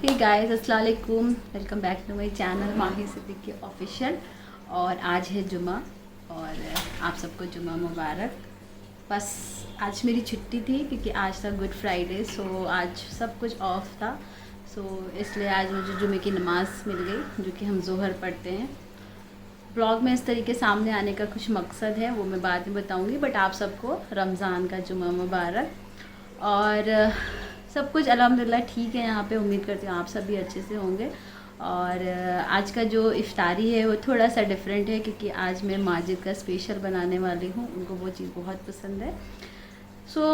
हे guys, अस्सलाम वालेकुम। Welcome back to my channel Mahi Siddiqui official. और आज है जुमा और आप सबको जुमा मुबारक। बस आज मेरी छुट्टी थी क्योंकि आज था गुड फ्राइडे, सो आज सब कुछ ऑफ था। सो इसलिए आज मुझे जुमे की नमाज़ मिल गई जो कि हम ज़ोहर पढ़ते हैं। ब्लॉग में इस तरीके सामने आने का कुछ मकसद है, वो मैं बाद में बताऊंगी। बट आप सबको रमज़ान का जुमा मुबारक। और सब कुछ अल्हम्दुलिल्लाह ठीक है यहाँ पे। उम्मीद करती हूँ आप सब भी अच्छे से होंगे। और आज का जो इफ्तारी है वो थोड़ा सा डिफरेंट है क्योंकि आज मैं माजिद का स्पेशल बनाने वाली हूँ। उनको वो चीज़ बहुत पसंद है। सो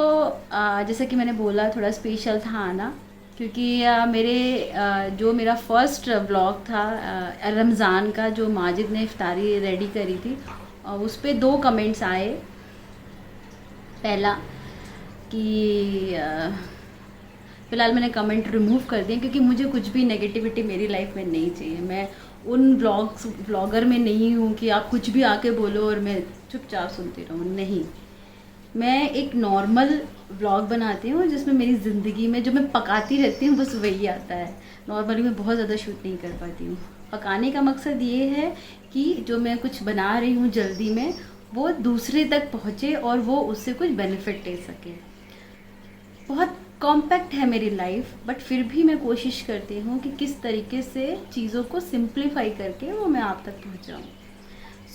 जैसा कि मैंने बोला, थोड़ा स्पेशल था आना क्योंकि जो मेरा फर्स्ट व्लॉग था रमज़ान का, जो माजिद ने इफ्तारी रेडी करी थी, उस पर 2 कमेंट्स आए। पहला कि फ़िलहाल मैंने कमेंट रिमूव कर दिए क्योंकि मुझे कुछ भी नेगेटिविटी मेरी लाइफ में नहीं चाहिए। मैं उन व्लॉगर में नहीं हूँ कि आप कुछ भी आके बोलो और मैं चुपचाप सुनती रहूँ। नहीं, मैं एक नॉर्मल व्लॉग बनाती हूँ जिसमें मेरी ज़िंदगी में जो मैं पकाती रहती हूँ बस वही आता है। नॉर्मली मैं बहुत ज़्यादा शूट नहीं कर पाती हूँ। पकाने का मकसद ये है कि जो मैं कुछ बना रही हूँ जल्दी में, वो दूसरे तक पहुँचे और वो उससे कुछ बेनिफिट ले सके। बहुत कॉम्पैक्ट है मेरी लाइफ, बट फिर भी मैं कोशिश करती हूँ कि किस तरीके से चीज़ों को सिंप्लीफाई करके वो मैं आप तक पहुँचाऊँ।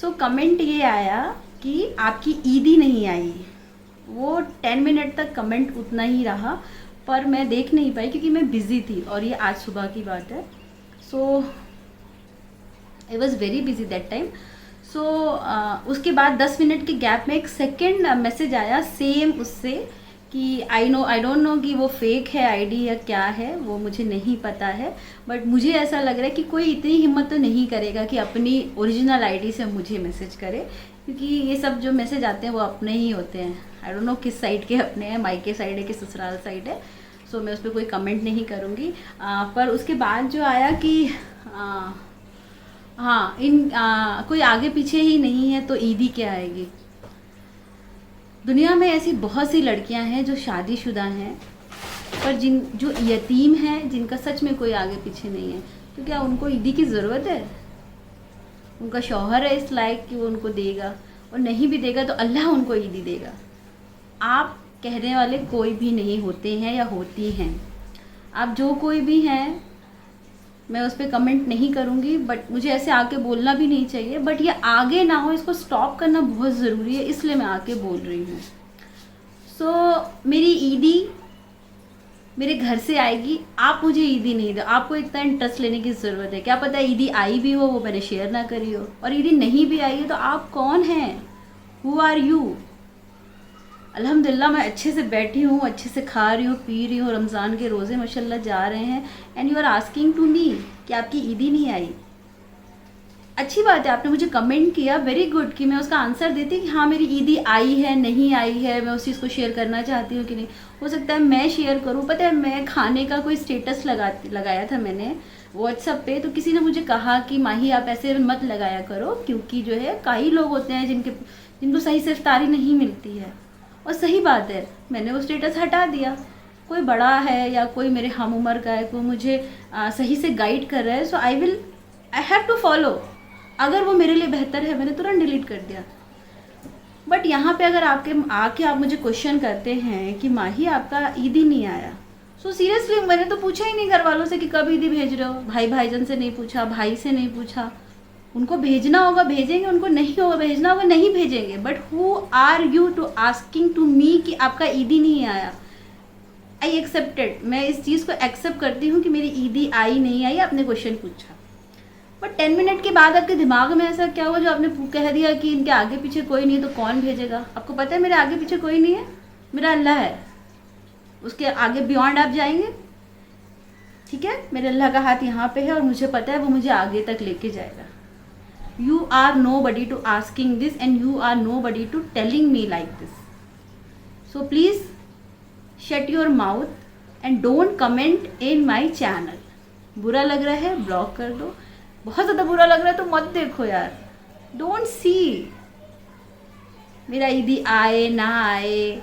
सो कमेंट ये आया कि आपकी ईदी नहीं आई। वो 10 मिनट तक कमेंट उतना ही रहा, पर मैं देख नहीं पाई क्योंकि मैं बिज़ी थी और ये आज सुबह की बात है। So I was very busy that time. So उसके बाद 10 मिनट के गैप में एक सेकेंड मैसेज आया सेम उससे कि आई डोंट नो कि वो फेक है आईडी या क्या है, वो मुझे नहीं पता है। बट मुझे ऐसा लग रहा है कि कोई इतनी हिम्मत तो नहीं करेगा कि अपनी ओरिजिनल आईडी से मुझे मैसेज करे, क्योंकि ये सब जो मैसेज आते हैं वो अपने ही होते हैं। आई डोंट नो किस साइड के अपने हैं, मायके साइड है कि ससुराल साइड है। सो मैं उस पर कोई कमेंट नहीं करूँगी। पर उसके बाद जो आया कि हाँ कोई आगे पीछे ही नहीं है तो ईदी क्या आएगी। दुनिया में ऐसी बहुत सी लड़कियां हैं जो शादीशुदा हैं, पर जो यतीम हैं, जिनका सच में कोई आगे पीछे नहीं है, तो क्या उनको ईदी की ज़रूरत है? उनका शौहर है इस लायक कि वो उनको देगा, और नहीं भी देगा तो अल्लाह उनको ईदी देगा। आप कहने वाले कोई भी नहीं होते हैं या होती हैं। आप जो कोई भी हैं, मैं उस पर कमेंट नहीं करूँगी, बट मुझे ऐसे आके बोलना भी नहीं चाहिए। बट ये आगे ना हो, इसको स्टॉप करना बहुत ज़रूरी है, इसलिए मैं आके बोल रही हूँ। सो मेरी ईदी मेरे घर से आएगी, आप मुझे ईदी नहीं दो। आपको इतना इंटरेस्ट लेने की ज़रूरत है? क्या पता ईदी आई भी हो, वो मैंने शेयर ना करी हो, और ईदी नहीं भी आई है तो आप कौन हैं? Who are you? अल्हम्दुलिल्लाह मैं अच्छे से बैठी हूँ, अच्छे से खा रही हूँ, पी रही हूँ। रमज़ान के रोज़े माशाल्लाह जा रहे हैं, and you are asking to me कि आपकी ईदी नहीं आई। अच्छी बात है, आपने मुझे कमेंट किया, वेरी गुड, कि मैं उसका आंसर देती कि हाँ मेरी ईदी आई है, नहीं आई है, मैं उस चीज़ को शेयर करना चाहती हूँ कि नहीं। हो सकता है मैं शेयर करूँ। पता है, मैं खाने का कोई स्टेटस लगाया था मैंने व्हाट्सएप पे, तो किसी ने मुझे कहा कि माही आप ऐसे मत लगाया करो, क्योंकि जो है कई लोग होते हैं जिनको सही से इफ्तारी नहीं मिलती है। और सही बात है, मैंने वो स्टेटस हटा दिया। कोई बड़ा है या कोई मेरे हम उम्र का है, कोई मुझे सही से गाइड कर रहा है, so I have to follow. अगर वो मेरे लिए बेहतर है, मैंने तुरंत डिलीट कर दिया। बट यहाँ पे अगर आके आप मुझे क्वेश्चन करते हैं कि माही आपका ईदी नहीं आया, सो सीरियसली मैंने तो पूछा ही नहीं घर वालों से कि कब ईदी भेज रहे हो। भाईजान से नहीं पूछा, भाई से नहीं पूछा। उनको भेजना होगा भेजेंगे, उनको नहीं होगा भेजना होगा नहीं भेजेंगे। But who are you to asking to me कि आपका ईदी नहीं आया? आई एक्सेप्टेड, मैं इस चीज़ को एक्सेप्ट करती हूँ कि मेरी ईदी आई नहीं आई, आपने क्वेश्चन पूछा। बट 10 मिनट के बाद आपके दिमाग में ऐसा क्या हुआ जो आपने कह दिया कि इनके आगे पीछे कोई नहीं है तो कौन भेजेगा? आपको पता है मेरे आगे पीछे कोई नहीं है, मेरा अल्लाह है। उसके आगे बियॉन्ड आप जाएंगे? ठीक है, मेरे अल्लाह का हाथ यहाँ पे है और मुझे पता है वो मुझे आगे तक लेके जाएगा। You are nobody to asking this, and you are nobody to telling me like this. So please shut your mouth and don't comment in my channel. बुरा लग रहा है ब्लॉक कर दो, बहुत ज़्यादा बुरा लग रहा है तो मत देखो यार। डोंट सी मेरा ईदी आए ना आए,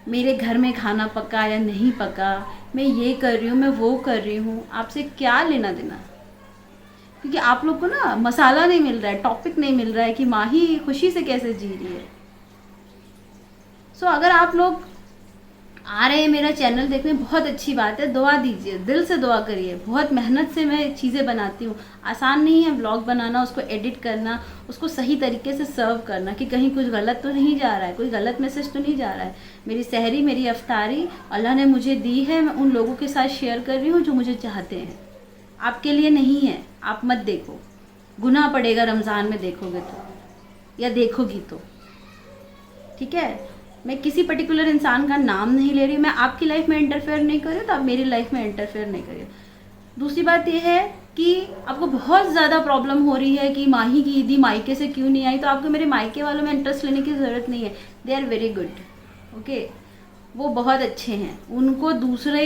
मेरे घर में खाना पका या नहीं पका, मैं ये कर रही हूँ, मैं वो कर रही हूँ, आपसे क्या लेना देना? क्योंकि आप लोग को ना मसाला नहीं मिल रहा है, टॉपिक नहीं मिल रहा है कि माही खुशी से कैसे जी रही है। सो अगर आप लोग आ रहे हैं मेरा चैनल देखने, बहुत अच्छी बात है, दुआ दीजिए, दिल से दुआ करिए। बहुत मेहनत से मैं चीज़ें बनाती हूँ, आसान नहीं है व्लॉग बनाना, उसको एडिट करना, उसको सही तरीके से सर्व करना कि कहीं कुछ गलत तो नहीं जा रहा है, कोई गलत मैसेज तो नहीं जा रहा है। मेरी सहरी, मेरी अफ्तारी अल्लाह ने मुझे दी है, मैं उन लोगों के साथ शेयर कर रही हूँ जो मुझे चाहते हैं, आपके लिए नहीं है। आप मत देखो, गुनाह पड़ेगा रमज़ान में देखोगे तो, या देखोगी तो, ठीक है। मैं किसी पर्टिकुलर इंसान का नाम नहीं ले रही, मैं आपकी लाइफ में इंटरफेयर नहीं कर रही तो आप मेरी लाइफ में इंटरफेयर नहीं करिए। दूसरी बात यह है कि आपको बहुत ज़्यादा प्रॉब्लम हो रही है कि माही की ईदी मायके से क्यों नहीं आई, तो आपको मेरे मायके वालों में इंटरेस्ट लेने की ज़रूरत नहीं है। They are very good, okay, वो बहुत अच्छे हैं, उनको दूसरे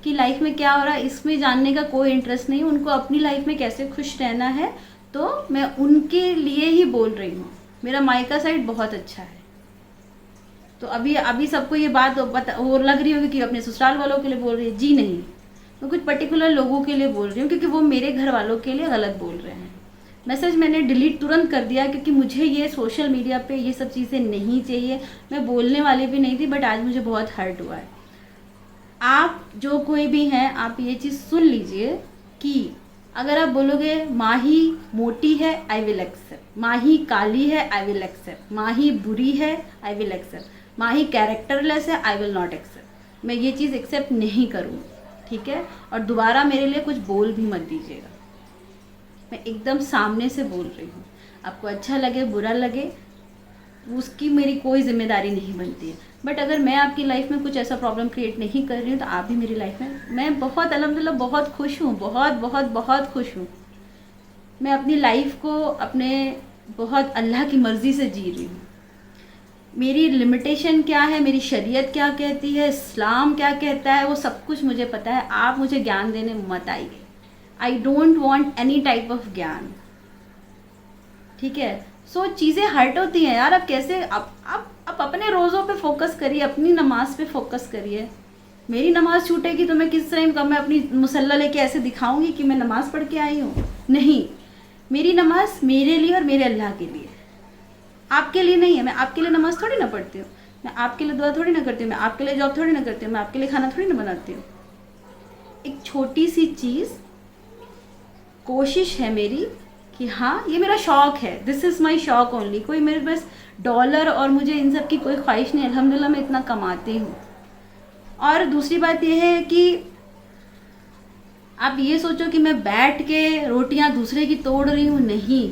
की लाइफ में क्या हो रहा है इसमें जानने का कोई इंटरेस्ट नहीं, उनको अपनी लाइफ में कैसे खुश रहना है, तो मैं उनके लिए ही बोल रही हूँ। मेरा मायका साइड बहुत अच्छा है। तो अभी सबको ये बात पता वो लग रही होगी कि अपने ससुराल वालों के लिए बोल रही है, जी नहीं, मैं कुछ पर्टिकुलर लोगों के लिए बोल रही हूँ क्योंकि वो मेरे घर वालों के लिए गलत बोल रहे हैं। मैसेज मैंने डिलीट तुरंत कर दिया क्योंकि मुझे ये सोशल मीडिया पे ये सब चीज़ें नहीं चाहिए। मैं बोलने वाली भी नहीं थी, बट आज मुझे बहुत हर्ट हुआ है। आप जो कोई भी हैं, आप ये चीज़ सुन लीजिए कि अगर आप बोलोगे माही मोटी है, आई विल एक्सेप्ट, माही काली है, आई विल एक्सेप्ट, माही बुरी है, I will accept, Mahi characterless है, आई विल नॉट एक्सेप्ट। मैं ये चीज़ एक्सेप्ट नहीं करूँगी, ठीक है। और दोबारा मेरे लिए कुछ बोल भी मत दीजिएगा, मैं एकदम सामने से बोल रही हूँ। आपको अच्छा लगे बुरा लगे उसकी मेरी कोई जिम्मेदारी नहीं बनती है, बट अगर मैं आपकी लाइफ में कुछ ऐसा प्रॉब्लम क्रिएट नहीं कर रही हूँ तो आप भी मेरी लाइफ में, मैं बहुत अल्हम्दुलिल्लाह बहुत खुश हूँ, बहुत बहुत बहुत खुश हूँ। मैं अपनी लाइफ को अपने बहुत अल्लाह की मर्ज़ी से जी रही हूँ। मेरी लिमिटेशन क्या है, मेरी शरीयत क्या कहती है, इस्लाम क्या कहता है, वो सब कुछ मुझे पता है। आप मुझे ज्ञान देने मत आइए, I don't want any type of ज्ञान, ठीक है। सो चीज़ें हर्ट होती हैं यार। अब कैसे आप अपने रोज़ों पे फोकस करिए, अपनी नमाज पे फोकस करिए। मेरी नमाज छूटेगी तो मैं किस टाइम का मैं अपनी मुसल्ला लेके ऐसे दिखाऊंगी कि मैं नमाज़ पढ़ के आई हूँ? नहीं, मेरी नमाज मेरे लिए और मेरे अल्लाह के लिए, आपके लिए नहीं है। मैं आपके लिए नमाज थोड़ी ना पढ़ती हूँ, मैं आपके लिए दुआ थोड़ी ना करती हूँ, मैं आपके लिए जॉब थोड़ी ना करती हूँ, मैं आपके लिए खाना थोड़ी ना बनाती हूँ। एक छोटी सी चीज़ कोशिश है मेरी कि हाँ ये मेरा शौक़ है, दिस इज़ माई शौक़ ओनली। कोई मेरे पास डॉलर और मुझे इन सब की कोई ख्वाहिश नहीं, अल्हम्दुलिल्लाह मैं इतना कमाती हूँ। और दूसरी बात यह है कि आप ये सोचो कि मैं बैठ के रोटियां दूसरे की तोड़ रही हूँ, नहीं,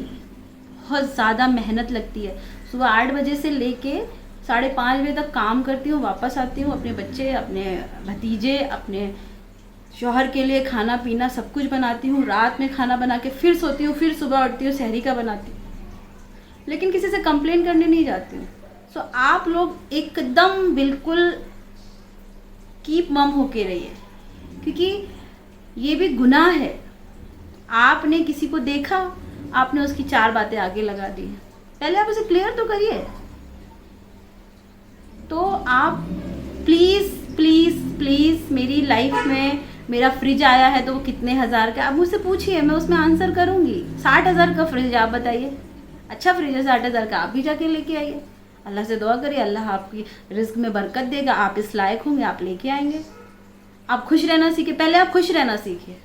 बहुत ज़्यादा मेहनत लगती है। सुबह 8 बजे से लेके 5:30 बजे तक काम करती हूँ, वापस आती हूँ, अपने बच्चे, अपने भतीजे, अपने शौहर के लिए खाना पीना सब कुछ बनाती हूँ, रात में खाना बना के फिर सोती हूँ, फिर सुबह उठती हूँ, सहरी का बनाती हूँ, लेकिन किसी से कंप्लेन करने नहीं जाती हूँ। सो आप लोग एकदम बिल्कुल कीप मम होके रहिए, क्योंकि ये भी गुनाह है। आपने किसी को देखा, आपने उसकी 4 बातें आगे लगा दी, पहले आप उसे क्लियर तो करिए। तो आप प्लीज़ प्लीज़ प्लीज़, मेरी लाइफ में मेरा फ्रिज आया है तो वो कितने हज़ार का, आप मुझसे पूछिए, मैं उसमें आंसर करूँगी। 60,000 का फ्रिज, आप बताइए, अच्छा फ्रिज है 60,000 का, आप भी जाके लेके आइए। अल्लाह से दुआ करिए, अल्लाह आपकी रिस्क में बरकत देगा, आप इस लायक होंगे, आप लेके आएंगे। आप खुश रहना सीखिए, पहले आप खुश रहना सीखिए।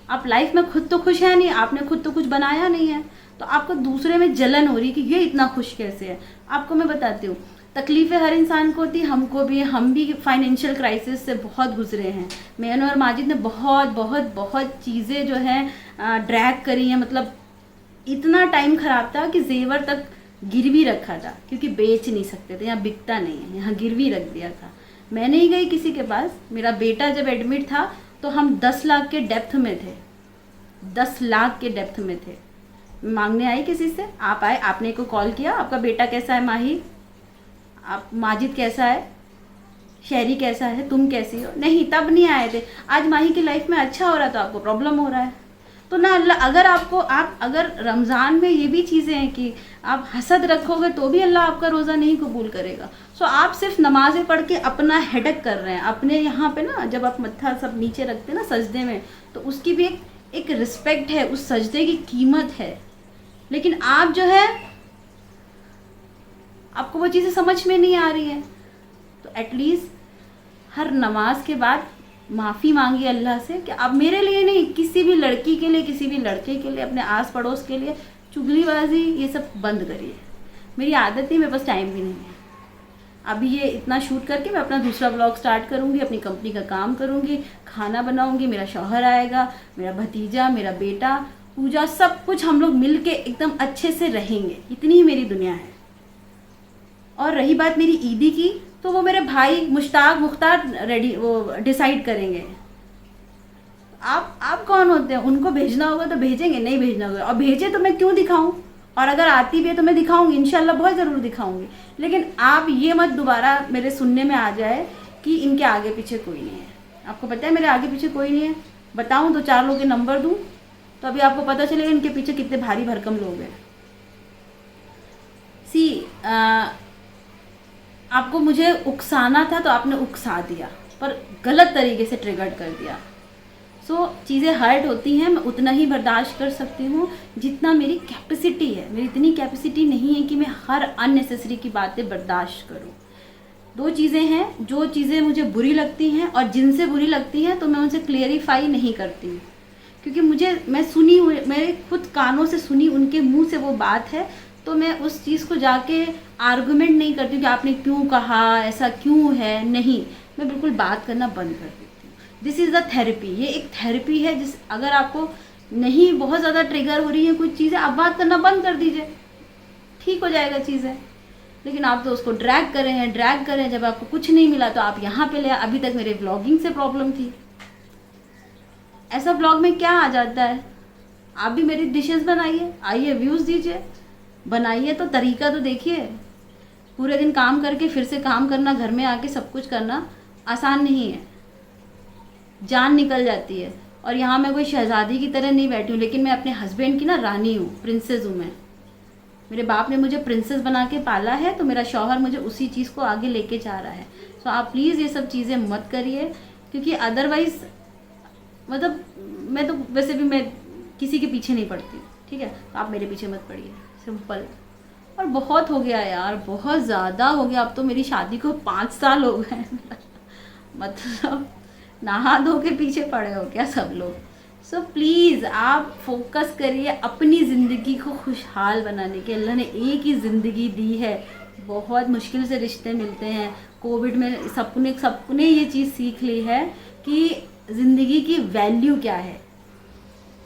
आप लाइफ में खुद तो खुश है नहीं, आपने खुद तो कुछ बनाया नहीं है, तो आपको दूसरे में जलन हो रही है कि ये इतना खुश कैसे है। आपको मैं बताती हूँ, तकलीफ़ें हर इंसान को होती, हमको भी, हम भी फाइनेंशियल क्राइसिस से बहुत गुजरे हैं। मैंने और माजिद ने बहुत बहुत बहुत चीज़ें जो हैं ड्रैग करी हैं, मतलब इतना टाइम ख़राब था कि जेवर तक गिरवी रखा था, क्योंकि बेच नहीं सकते थे, यहाँ बिकता नहीं है, यहाँ गिरवी रख दिया था। मैं नहीं गई किसी के पास, मेरा बेटा जब एडमिट था तो हम 10 लाख के डेप्थ में थे, 10 लाख के डेप्थ में थे। मांगने आई किसी से, आप आए, आपने को कॉल किया, आपका बेटा कैसा है माही, आप माजिद कैसा है, शहरी कैसा है, तुम कैसी हो? नहीं, तब नहीं आए थे। आज माही की लाइफ में अच्छा हो रहा तो आपको प्रॉब्लम हो रहा है। तो ना अल्लाह, अगर आपको आप अगर रमज़ान में ये भी चीज़ें हैं कि आप हसद रखोगे तो भी अल्लाह आपका रोज़ा नहीं कबूल करेगा। सो आप सिर्फ नमाज़ें पढ़ के अपना हेडक कर रहे हैं अपने यहाँ पे ना, जब आप मत्था सब नीचे रखते हैं ना सजदे में, तो उसकी भी एक रिस्पेक्ट है, उस सजदे की कीमत है। लेकिन आप जो है, आपको वो चीज़ें समझ में नहीं आ रही है, तो एटलीस्ट हर नमाज के बाद माफ़ी मांगिए अल्लाह से कि अब मेरे लिए नहीं, किसी भी लड़की के लिए, किसी भी लड़के के लिए, अपने आस पड़ोस के लिए चुगलीबाजी ये सब बंद करिए। मेरी आदत नहीं, मेरे पास टाइम भी नहीं है। अभी ये इतना शूट करके मैं अपना दूसरा ब्लॉग स्टार्ट करूँगी, अपनी कंपनी का काम करूँगी, खाना बनाऊँगी, मेरा शौहर आएगा, मेरा भतीजा, मेरा बेटा, पूजा, सब कुछ हम लोग मिल के एकदम अच्छे से रहेंगे। इतनी ही मेरी दुनिया है। और रही बात मेरी ईदी की, तो वो मेरे भाई मुश्ताक मुख्तार रेडी वो डिसाइड करेंगे। आप कौन होते हैं? उनको भेजना होगा तो भेजेंगे, नहीं भेजना होगा, और भेजे तो मैं क्यों दिखाऊं? और अगर आती भी है तो मैं दिखाऊंगी, इंशाल्लाह बहुत ज़रूर दिखाऊंगी। लेकिन आप ये मत दोबारा मेरे सुनने में आ जाए कि इनके आगे पीछे कोई नहीं है। आपको पता है मेरे आगे पीछे कोई नहीं है? बताऊँ तो 4 लोग के नंबर दूँ तो अभी आपको पता चलेगा इनके पीछे कितने भारी भरकम लोग हैं। आपको मुझे उकसाना था तो आपने उकसा दिया, पर गलत तरीके से ट्रिगर्ड कर दिया। चीज़ें हर्ट होती हैं, मैं उतना ही बर्दाश्त कर सकती हूँ जितना मेरी कैपेसिटी है। मेरी इतनी कैपेसिटी नहीं है कि मैं हर अननेसेसरी की बातें बर्दाश्त करूँ। 2 चीज़ें हैं, जो चीज़ें मुझे बुरी लगती हैं और जिनसे बुरी लगती हैं तो मैं उनसे क्लियरिफाई नहीं करती हूँ, क्योंकि मेरे खुद कानों से सुनी, उनके मुंह से वो बात है, तो मैं उस चीज़ को जाके आर्गुमेंट नहीं करती कि आपने क्यों कहा, ऐसा क्यों है। नहीं, मैं बिल्कुल बात करना बंद कर देती हूँ। This is the therapy. ये एक थेरेपी है जिस, अगर आपको नहीं बहुत ज़्यादा ट्रिगर हो रही है कुछ चीज़ें, आप बात करना बंद कर दीजिए, ठीक हो जाएगा चीज़ें। लेकिन आप तो उसको ड्रैग करें, जब आपको कुछ नहीं मिला तो आप यहाँ पे ले। अभी तक मेरे व्लॉगिंग से प्रॉब्लम थी, ऐसा व्लॉग में क्या आ जाता है? आप भी मेरी डिशेस बनाइए, आइए व्यूज़ दीजिए, बनाइए तो तरीका तो देखिए। पूरे दिन काम करके फिर से काम करना, घर में आके सब कुछ करना आसान नहीं है, जान निकल जाती है। और यहाँ मैं कोई शहज़ादी की तरह नहीं बैठी हूँ, लेकिन मैं अपने हस्बैंड की ना रानी हूँ, प्रिंसेस हूँ मैं। मेरे बाप ने मुझे प्रिंसेस बना के पाला है, तो मेरा शौहर मुझे उसी चीज़ को आगे लेके जा रहा है। सो आप प्लीज़ ये सब चीज़ें मत करिए, क्योंकि अदरवाइज़ मतलब मैं तो वैसे भी मैं किसी के पीछे नहीं पड़ती, ठीक है? तो आप मेरे पीछे मत पड़िए, सिंपल। और बहुत हो गया यार, बहुत ज़्यादा हो गया। अब तो मेरी शादी को 5 साल हो गए मतलब नहा धो के पीछे पड़े हो क्या सब लोग? सो प्लीज़ आप फोकस करिए अपनी ज़िंदगी को खुशहाल बनाने के। अल्लाह ने एक ही ज़िंदगी दी है, बहुत मुश्किल से रिश्ते मिलते हैं। कोविड में सबने ये चीज़ सीख ली है कि ज़िंदगी की वैल्यू क्या है,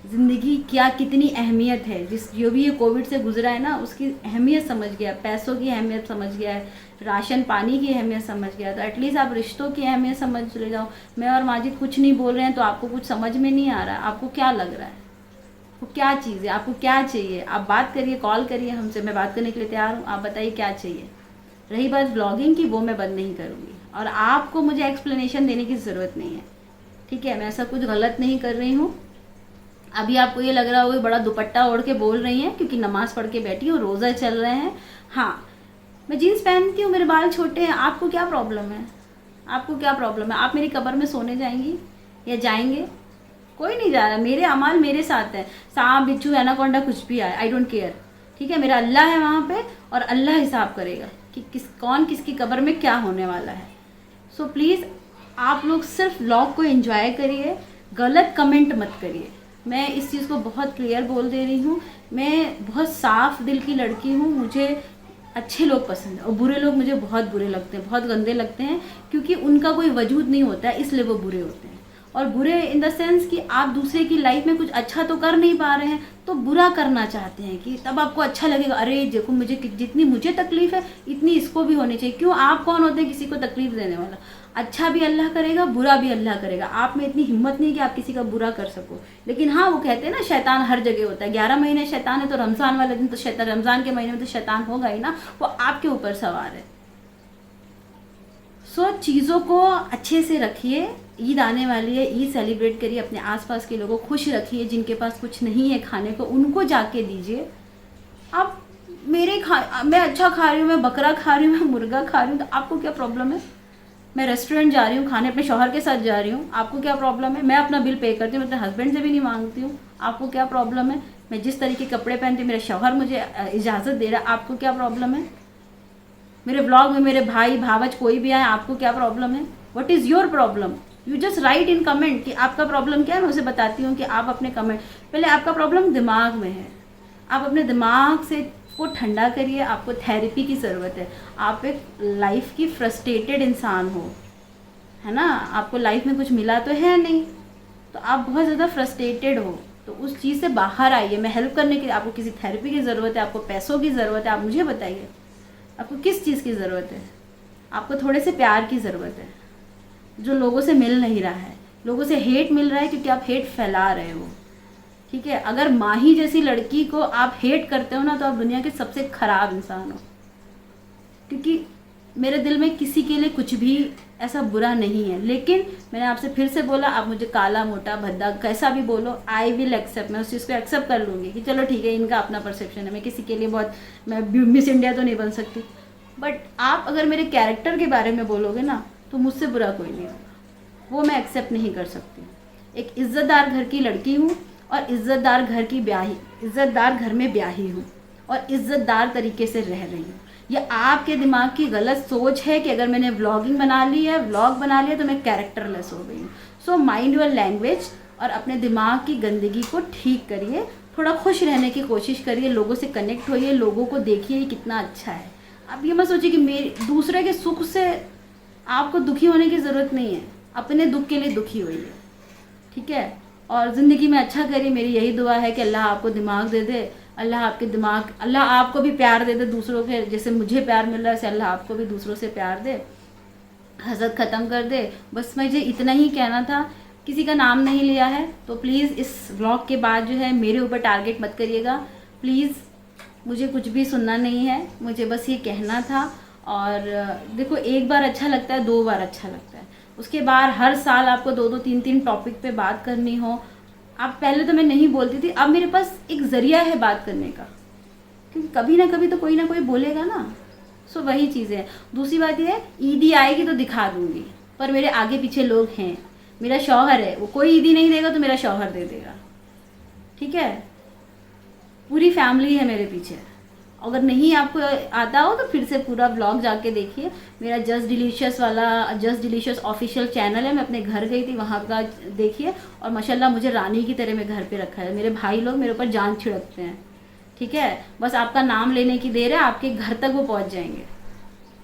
ज़िंदगी क्या कितनी अहमियत है। जो भी ये कोविड से गुजरा है ना, उसकी अहमियत समझ गया, पैसों की अहमियत समझ गया है, राशन पानी की अहमियत समझ गया। तो एटलीस्ट आप रिश्तों की अहमियत समझ ले जाओ। मैं और माजिद कुछ नहीं बोल रहे हैं तो आपको कुछ समझ में नहीं आ रहा है। आपको क्या लग रहा है, आपको क्या चीज़ है, आपको क्या चाहिए? आप बात करिए, कॉल करिए हमसे, मैं बात करने के लिए तैयार हूँ। आप बताइए क्या चाहिए। रही बात ब्लॉगिंग की, वो मैं बंद नहीं करूँगी, और आपको मुझे एक्सप्लेनेशन देने की ज़रूरत नहीं है, ठीक है? मैं ऐसा कुछ गलत नहीं कर रही हूँ। अभी आपको ये लग रहा होगा बड़ा दुपट्टा ओढ़ के बोल रही हैं क्योंकि नमाज़ पढ़ के बैठी हूँ, रोज़ा चल रहे हैं। हाँ, मैं जीन्स पहनती हूँ, मेरे बाल छोटे हैं, आपको क्या प्रॉब्लम है? आपको क्या प्रॉब्लम है? आप मेरी कब्र में सोने जाएंगी या जाएंगे? कोई नहीं जा रहा। मेरे अमाल मेरे साथ है, सांप बिच्छू एनाकोंडा कुछ भी आए, आई डोंट केयर, ठीक है? मेरा अल्लाह है वहाँ पे, और अल्लाह हिसाब करेगा कि कौन किसकी कब्र में क्या होने वाला है। सो प्लीज़ आप लोग सिर्फ व्लॉग को एंजॉय करिए, गलत कमेंट मत करिए। मैं इस चीज़ को बहुत क्लियर बोल दे रही हूँ, मैं बहुत साफ़ दिल की लड़की हूँ। मुझे अच्छे लोग पसंद है और बुरे लोग मुझे बहुत बुरे लगते हैं, बहुत गंदे लगते हैं, क्योंकि उनका कोई वजूद नहीं होता है, इसलिए वो बुरे होते हैं। और बुरे इन द सेंस कि आप दूसरे की लाइफ में कुछ अच्छा तो कर नहीं पा रहे हैं तो बुरा करना चाहते हैं कि तब आपको अच्छा लगेगा, अरे देखो मुझे जितनी मुझे तकलीफ़ है इतनी इसको भी होनी चाहिए। क्यों? आप कौन होते हैं किसी को तकलीफ़ देने वाला? अच्छा भी अल्लाह करेगा, बुरा भी अल्लाह करेगा। आप में इतनी हिम्मत नहीं कि आप किसी का बुरा कर सको। लेकिन हाँ, वो कहते हैं ना शैतान हर जगह होता है। 11 महीने शैतान है तो रमज़ान वाले दिन तो शैतान, रमज़ान के महीने में तो शैतान होगा ही ना, वो आपके ऊपर सवार है। सो चीज़ों को अच्छे से रखिए, ईद आने वाली है, ईद सेलिब्रेट करिए, अपने आसपास के लोगों को खुश रखिए, जिनके पास कुछ नहीं है खाने को उनको जाके दीजिए। आप मैं अच्छा खा रही हूँ, मैं बकरा खा रही हूँ, मैं मुर्गा खा रही हूँ, तो आपको क्या प्रॉब्लम है? मैं रेस्टोरेंट जा रही हूँ खाने, अपने शौहर के साथ जा रही हूँ, आपको क्या प्रॉब्लम है? मैं अपना बिल पे करती हूँ, मैं अपने हस्बैंड से भी नहीं मांगती हूँ, आपको क्या प्रॉब्लम है? मैं जिस तरीके के कपड़े पहनती हूँ, मेरा शौहर मुझे इजाज़त दे रहा है, आपको क्या प्रॉब्लम है? मेरे ब्लॉग में मेरे भाई भावज कोई भी आए, आपको क्या प्रॉब्लम है? What is your problem? You just right in comment कि आपका प्रॉब्लम क्या है। मैं उसे बताती हूँ कि आप अपने कमेंट, पहले आपका प्रॉब्लम दिमाग में है, आप अपने दिमाग से को ठंडा करिए। आपको थेरेपी की ज़रूरत है। आप एक लाइफ की फ्रस्ट्रेटेड इंसान हो, है ना, आपको लाइफ में कुछ मिला तो है नहीं, तो आप बहुत ज़्यादा फ्रस्ट्रेटेड हो, तो उस चीज़ से बाहर आइए। मैं हेल्प करने के लिए, आपको किसी थेरेपी की ज़रूरत है, आपको पैसों की ज़रूरत है, आप मुझे बताइए आपको किस चीज़ की ज़रूरत है? आपको थोड़े से प्यार की ज़रूरत है, जो लोगों से मिल नहीं रहा है। लोगों से हेट मिल रहा है क्योंकि आप हेट फैला रहे हो, ठीक है। अगर माही जैसी लड़की को आप हेट करते हो ना, तो आप दुनिया के सबसे ख़राब इंसान हो, क्योंकि मेरे दिल में किसी के लिए कुछ भी ऐसा बुरा नहीं है। लेकिन मैंने आपसे फिर से बोला, आप मुझे काला मोटा भद्दा कैसा भी बोलो, आई विल एक्सेप्ट, मैं उस चीज़ को एक्सेप्ट कर लूँगी कि चलो ठीक है, इनका अपना परसेप्शन है, मैं किसी के लिए बहुत, मैं मिस इंडिया तो नहीं बन सकती। बट आप अगर मेरे कैरेक्टर के बारे में बोलोगे ना, तो मुझसे बुरा कोई नहीं होगा, वो मैं एक्सेप्ट नहीं कर सकती। एक इज़्ज़तदार घर की लड़की हूँ और इज़्ज़तदार घर की ब्याही, इज़्ज़तदार घर में ब्याही हूँ और इज़्ज़तदार तरीके से रह रही हूँ। ये आपके दिमाग की गलत सोच है कि अगर मैंने व्लॉगिंग बना ली है, व्लॉग बना लिया, तो मैं कैरेक्टरलेस हो गई हूँ। सो माइंड योर लैंग्वेज और अपने दिमाग की गंदगी को ठीक करिए। थोड़ा खुश रहने की कोशिश करिए, लोगों से कनेक्ट होइए, लोगों को देखिए कितना अच्छा है। आप ये मत सोचिए कि मेरे दूसरे के सुख से आपको दुखी होने की ज़रूरत नहीं है, अपने दुख के लिए दुखी होइए, ठीक है। और ज़िंदगी में अच्छा करिए। मेरी यही दुआ है कि अल्लाह आपको दिमाग दे दे, अल्लाह आपको भी प्यार दे दे दूसरों के, जैसे मुझे प्यार मिल रहा है ऐसे अल्लाह आपको भी दूसरों से प्यार दे, हसद ख़त्म कर दे। बस मुझे इतना ही कहना था। किसी का नाम नहीं लिया है तो प्लीज़ इस व्लॉग के बाद जो है मेरे ऊपर टारगेट मत करिएगा प्लीज़। मुझे कुछ भी सुनना नहीं है, मुझे बस ये कहना था। और देखो, एक बार अच्छा लगता है, 2 बार अच्छा लगता है, उसके बाद हर साल आपको 2-2 3-3 टॉपिक पे बात करनी हो। आप पहले तो मैं नहीं बोलती थी, अब मेरे पास एक ज़रिया है बात करने का, क्योंकि कभी ना कभी तो कोई ना कोई बोलेगा ना। सो वही चीज़ है। दूसरी बात ये है, ईदी आएगी तो दिखा दूँगी, पर मेरे आगे पीछे लोग हैं। मेरा शौहर है, वो कोई ईदी नहीं देगा तो मेरा शौहर दे देगा, ठीक है। पूरी फैमिली है मेरे पीछे। अगर नहीं आपको आता हो तो फिर से पूरा ब्लॉग जाके देखिए। मेरा जस्ट डिलीशियस ऑफिशियल चैनल है। मैं अपने घर गई थी, वहाँ का देखिए। और माशाल्लाह मुझे रानी की तरह मैं घर पे रखा है। मेरे भाई लोग मेरे ऊपर जान छिड़कते हैं, ठीक है। बस आपका नाम लेने की देर है, आपके घर तक वो पहुँच जाएंगे।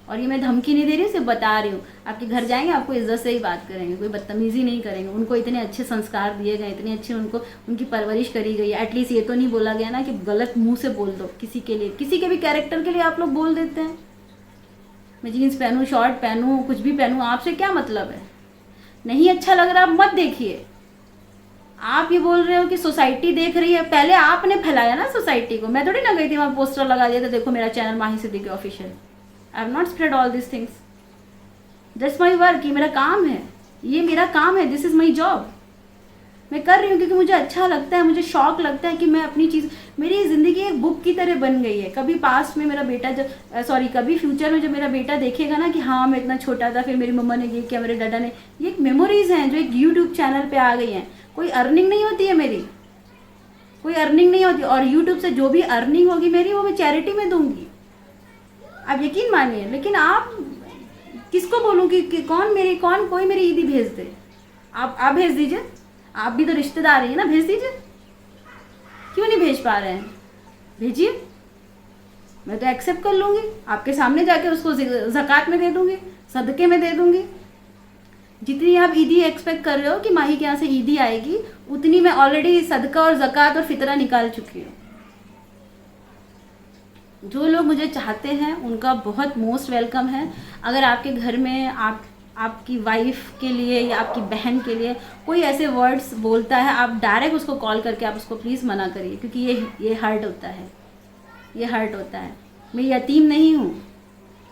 और ये मैं धमकी नहीं दे रही, सिर्फ बता रही हूँ। आपके घर जाएंगे, आपको इज्जत से ही बात करेंगे, कोई बदतमीज़ी नहीं करेंगे। उनको इतने अच्छे संस्कार दिए गए, इतने अच्छे उनकी परवरिश करी गई है। एटलीस्ट ये तो नहीं बोला गया ना कि गलत मुंह से बोल दो किसी के लिए, किसी के भी कैरेक्टर के लिए आप लोग बोल देते हैं। मैं जीन्स पहनूँ, शॉर्ट पहनूँ, कुछ भी पहनूँ, आपसे क्या मतलब है? नहीं अच्छा लग रहा आप मत देखिए। आप ये बोल रहे हो कि सोसाइटी देख रही है, पहले आपने फैलाया ना सोसाइटी को। मैं थोड़ी ना गई थी वहाँ पोस्टर लगा दिया था, देखो मेरा channel Mahi Siddiqui official. I have not spread all this things, that's my work. ये मेरा काम है, ये मेरा काम है, दिस इज़ माई जॉब। मैं कर रही हूँ क्योंकि मुझे अच्छा लगता है, मुझे शौक लगता है कि मैं अपनी चीज़, मेरी ज़िंदगी एक बुक की तरह बन गई है। कभी पास्ट में मेरा बेटा कभी फ्यूचर में जब मेरा बेटा देखेगा ना कि हाँ मैं इतना छोटा था, फिर मेरी मम्मा ने ये किया, मेरे डाडा ने, ये एक मेमोरीज़ हैं जो एक यूट्यूब चैनल पे आ गई हैं। कोई अर्निंग नहीं होती है मेरी, कोई अर्निंग नहीं होती। और यूट्यूब से जो भी अर्निंग होगी मेरी, वो मैं चैरिटी में दूंगी, आप यकीन मानिए। लेकिन आप किसको बोलूँ कि कौन कोई मेरी ईदी भेज दे? आप भेज दीजिए, आप भी तो रिश्तेदार हैं ना, भेज दीजिए। क्यों नहीं भेज पा रहे हैं? भेजिए, मैं तो एक्सेप्ट कर लूँगी। आपके सामने जाके उसको ज़कात में दे दूँगी, सदक़े में दे दूँगी। जितनी आप ईदी एक्सपेक्ट कर रहे हो कि माही के यहाँ से ईदी आएगी, उतनी मैं ऑलरेडी सदका और ज़कात और फितरा निकाल चुकी हूँ। जो लोग मुझे चाहते हैं उनका बहुत मोस्ट वेलकम है। अगर आपके घर में आपकी वाइफ के लिए या आपकी बहन के लिए कोई ऐसे वर्ड्स बोलता है, आप डायरेक्ट उसको कॉल करके आप उसको प्लीज़ मना करिए, क्योंकि ये हर्ट होता है, ये हर्ट होता है। मैं यतीम नहीं हूँ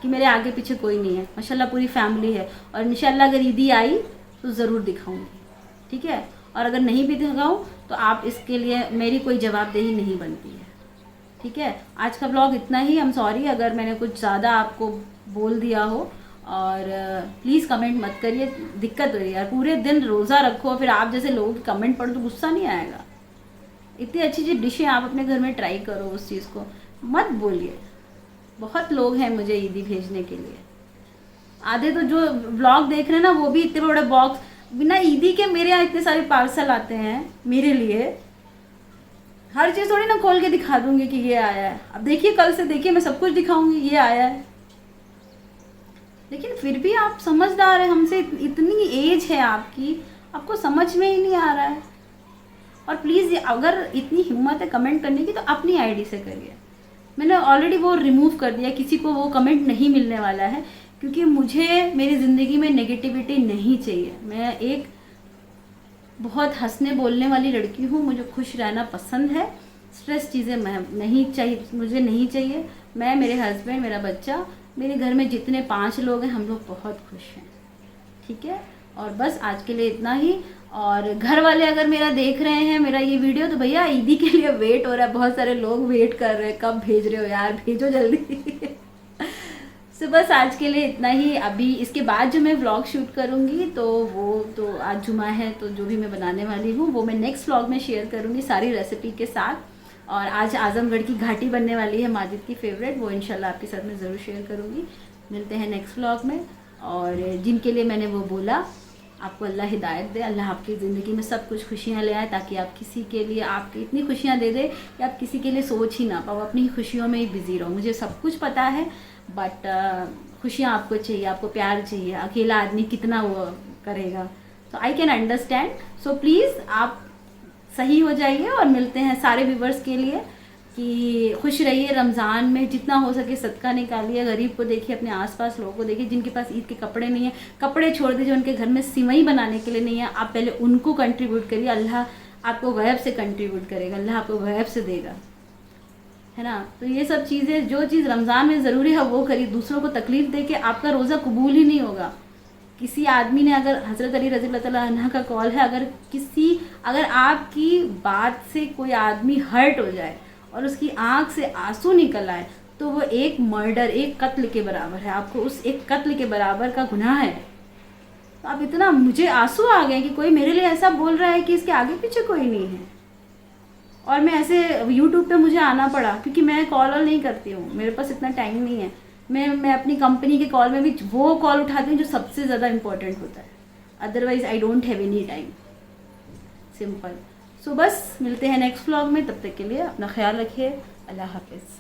कि मेरे आगे पीछे कोई नहीं है, माशाल्लाह पूरी फैमिली है। और इंशाल्लाह अगर ईदी आई तो ज़रूर दिखाऊंगी, ठीक है। और अगर नहीं भी दिखाऊँ तो आप इसके लिए मेरी कोई जवाबदेही नहीं बनती है, ठीक है। आज का ब्लॉग इतना ही। आई एम सॉरी अगर मैंने कुछ ज़्यादा आपको बोल दिया हो, और प्लीज़ कमेंट मत करिए, दिक्कत हो रही है यार। पूरे दिन रोज़ा रखो फिर आप जैसे लोगों की कमेंट पढ़ो तो गुस्सा नहीं आएगा? इतनी अच्छी अच्छी डिशें आप अपने घर में ट्राई करो, उस चीज़ को मत बोलिए। बहुत लोग हैं मुझे ईदी भेजने के लिए, आधे तो जो ब्लॉग देख रहे हैं ना वो भी इतने बड़े बॉक्स, बिना ईदी के मेरे यहाँ इतने सारे पार्सल आते हैं मेरे लिए। हर चीज़ थोड़ी ना खोल के दिखा दूंगी कि ये आया है। अब देखिए कल से देखिए मैं सब कुछ दिखाऊंगी ये आया है। लेकिन फिर भी आप समझदार है, हमसे इतनी एज है आपकी, आपको समझ में ही नहीं आ रहा है। और प्लीज़ अगर इतनी हिम्मत है कमेंट करने की तो अपनी आईडी से करिए। मैंने ऑलरेडी वो रिमूव कर दिया, किसी को वो कमेंट नहीं मिलने वाला है, क्योंकि मुझे मेरी ज़िंदगी में नेगेटिविटी नहीं चाहिए। मैं एक बहुत हंसने बोलने वाली लड़की हूँ, मुझे खुश रहना पसंद है। स्ट्रेस चीज़ें मैं नहीं चाहिए, मुझे नहीं चाहिए। मैं, मेरे हस्बैंड, मेरा बच्चा, मेरे घर में जितने 5 लोग हैं हम लोग बहुत खुश हैं, ठीक है। और बस आज के लिए इतना ही। और घर वाले अगर मेरा देख रहे हैं मेरा ये वीडियो तो भैया ईदी के लिए वेट हो रहा है, बहुत सारे लोग वेट कर रहे हैं, कब भेज रहे हो यार, भेजो जल्दी। सो बस आज के लिए इतना ही। अभी इसके बाद जो मैं व्लॉग शूट करूँगी तो वो तो आज जुमा है, तो जो भी मैं बनाने वाली हूँ वो मैं नेक्स्ट व्लॉग में शेयर करूँगी सारी रेसिपी के साथ। और आज आजमगढ़ की घाटी बनने वाली है माजिद की फेवरेट, वो इंशाल्लाह आपके साथ में ज़रूर शेयर करूँगी। मिलते हैं नेक्स्ट व्लॉग में। और जिनके लिए मैंने वो बोला, आपको अल्लाह हिदायत दे, अल्लाह आपकी ज़िंदगी में सब कुछ खुशियाँ ले आए, ताकि आप किसी के लिए आपकी इतनी खुशियाँ दे दे कि आप किसी के लिए सोच ही ना पाओ, अपनी खुशियों में ही बिज़ी रहो। मुझे सब कुछ पता है, बट खुशियाँ आपको चाहिए, आपको प्यार चाहिए। अकेला आदमी कितना वो करेगा, तो I can understand. So please आप सही हो जाइए। और मिलते हैं सारे व्यूवर्स के लिए कि खुश रहिए। रमज़ान में जितना हो सके सदका निकालिए, गरीब को देखिए, अपने आसपास लोगों को देखिए जिनके पास ईद के कपड़े नहीं है। कपड़े छोड़ दीजिए, उनके घर में सिवई बनाने के लिए नहीं है, आप पहले उनको कंट्रीब्यूट करिए। अल्लाह आपको गैब से कंट्रीब्यूट करेगा, अल्लाह आपको गैब से देगा, है ना। तो ये सब चीज़ें, जो चीज़ रमज़ान में ज़रूरी है वो करिए। दूसरों को तकलीफ़ दे के आपका रोज़ा कबूल ही नहीं होगा। किसी आदमी ने, अगर हज़रत अली रज़ी अल्लाह तआला अन्हा का कॉल है, अगर आपकी बात से कोई आदमी हर्ट हो जाए और उसकी आंख से आंसू निकल आए तो वो एक मर्डर, एक कत्ल के बराबर है। आपको उस एक कत्ल के बराबर का गुनाह है। तो अब इतना मुझे आंसू आ गए कि कोई मेरे लिए ऐसा बोल रहा है कि इसके आगे पीछे कोई नहीं है। और मैं ऐसे यूट्यूब पे मुझे आना पड़ा क्योंकि मैं कॉल नहीं करती हूँ, मेरे पास इतना टाइम नहीं है। मैं अपनी कंपनी के कॉल में भी वो कॉल उठाती हूँ जो सबसे ज़्यादा इम्पोर्टेंट होता है, otherwise I don't have any time, simple. So बस मिलते हैं नेक्स्ट व्लॉग में, तब तक के लिए अपना ख्याल रखिए। अल्लाह हाफिज़।